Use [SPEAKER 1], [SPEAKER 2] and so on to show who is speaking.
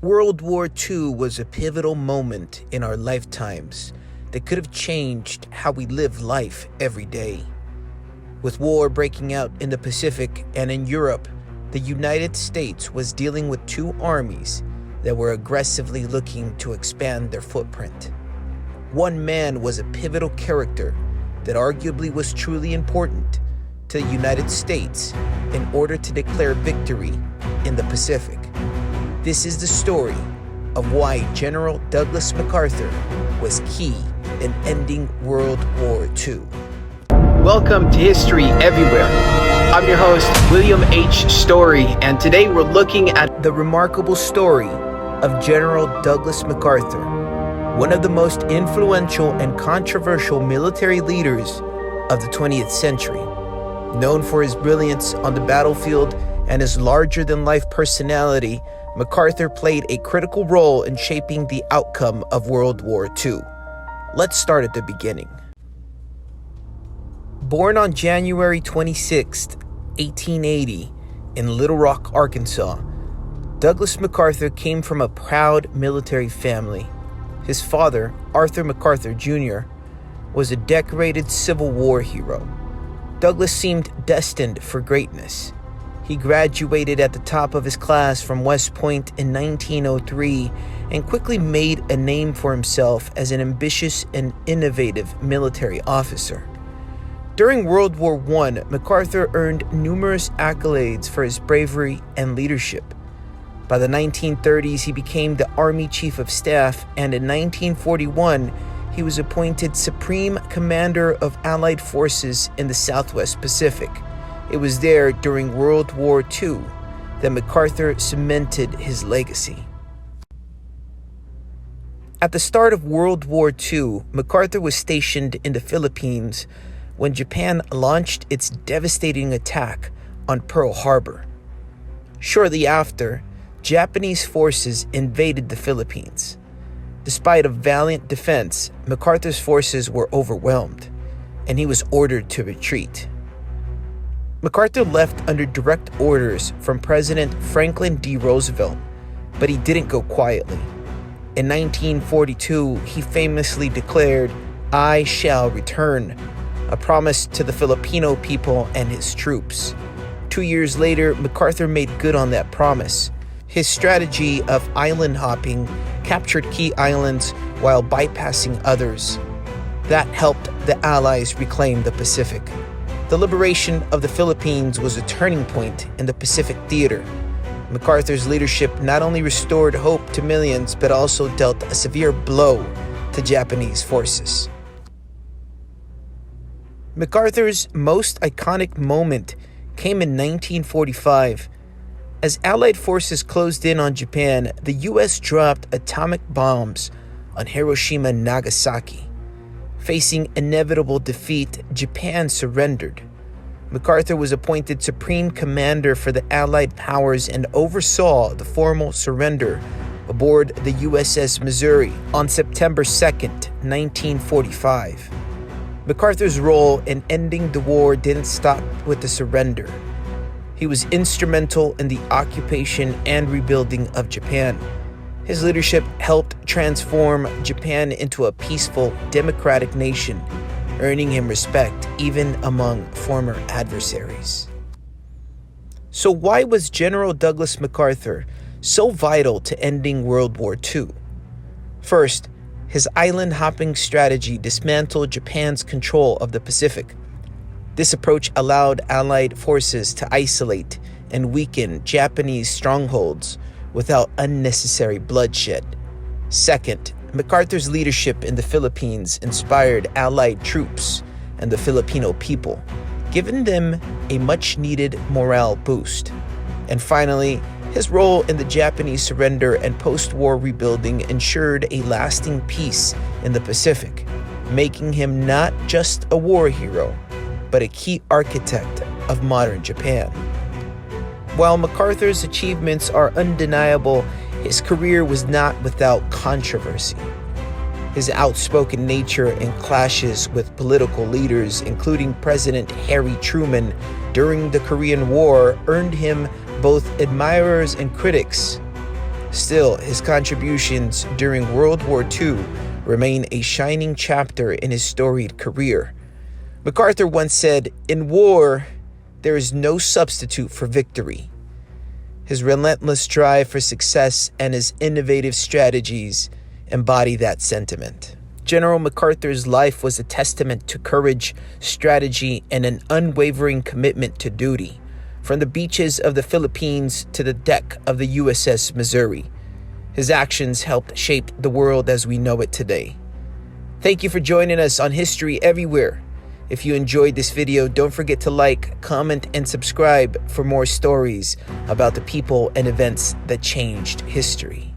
[SPEAKER 1] World War II was a pivotal moment in our lifetimes that could have changed how we live life every day. With war breaking out in the Pacific and in Europe, the United States was dealing with two armies that were aggressively looking to expand their footprint. One man was a pivotal character that arguably was truly important to the United States in order to declare victory in the Pacific. This is the story of why General Douglas MacArthur was key in ending World War II.
[SPEAKER 2] Welcome to History Everywhere. I'm your host, William H. Story, and today we're looking at
[SPEAKER 1] the remarkable story of General Douglas MacArthur, one of the most influential and controversial military leaders of the 20th century. Known for his brilliance on the battlefield and his larger-than-life personality, MacArthur played a critical role in shaping the outcome of World War II. Let's start at the beginning. Born on January 26, 1880, in Little Rock, Arkansas, Douglas MacArthur came from a proud military family. His father, Arthur MacArthur Jr., was a decorated Civil War hero. Douglas seemed destined for greatness. He graduated at the top of his class from West Point in 1903 and quickly made a name for himself as an ambitious and innovative military officer. During World War I, MacArthur earned numerous accolades for his bravery and leadership. By the 1930s, he became the Army Chief of Staff, and in 1941, he was appointed Supreme Commander of Allied Forces in the Southwest Pacific. It was there during World War II that MacArthur cemented his legacy. At the start of World War II, MacArthur was stationed in the Philippines when Japan launched its devastating attack on Pearl Harbor. Shortly after, Japanese forces invaded the Philippines. Despite a valiant defense, MacArthur's forces were overwhelmed, and he was ordered to retreat. MacArthur left under direct orders from President Franklin D. Roosevelt, but he didn't go quietly. In 1942, he famously declared, "I shall return," a promise to the Filipino people and his troops. 2 years later, MacArthur made good on that promise. His strategy of island hopping captured key islands while bypassing others. That helped the Allies reclaim the Pacific. The liberation of the Philippines was a turning point in the Pacific theater. MacArthur's leadership not only restored hope to millions, but also dealt a severe blow to Japanese forces. MacArthur's most iconic moment came in 1945. As Allied forces closed in on Japan, the U.S. dropped atomic bombs on Hiroshima and Nagasaki. Facing inevitable defeat, Japan surrendered. MacArthur was appointed Supreme Commander for the Allied powers and oversaw the formal surrender aboard the USS Missouri on September 2nd, 1945. MacArthur's role in ending the war didn't stop with the surrender. He was instrumental in the occupation and rebuilding of Japan. His leadership helped transform Japan into a peaceful, democratic nation, earning him respect even among former adversaries. So why was General Douglas MacArthur so vital to ending World War II? First, his island-hopping strategy dismantled Japan's control of the Pacific. This approach allowed Allied forces to isolate and weaken Japanese strongholds without unnecessary bloodshed. Second, MacArthur's leadership in the Philippines inspired Allied troops and the Filipino people, giving them a much-needed morale boost. And finally, his role in the Japanese surrender and post-war rebuilding ensured a lasting peace in the Pacific, making him not just a war hero, but a key architect of modern Japan. While MacArthur's achievements are undeniable, his career was not without controversy. His outspoken nature and clashes with political leaders, including President Harry Truman during the Korean War, earned him both admirers and critics. Still, his contributions during World War II remain a shining chapter in his storied career. Macarthur once said, "In war, there is no substitute for victory." His relentless drive for success and his innovative strategies embody that sentiment. General Macarthur's life was a testament to courage, strategy, and an unwavering commitment to duty. From the beaches of the Philippines to the deck of the USS Missouri, his actions helped shape the world as we know it today. Thank you for joining us on History Everywhere. If you enjoyed this video, don't forget to like, comment, and subscribe for more stories about the people and events that changed history.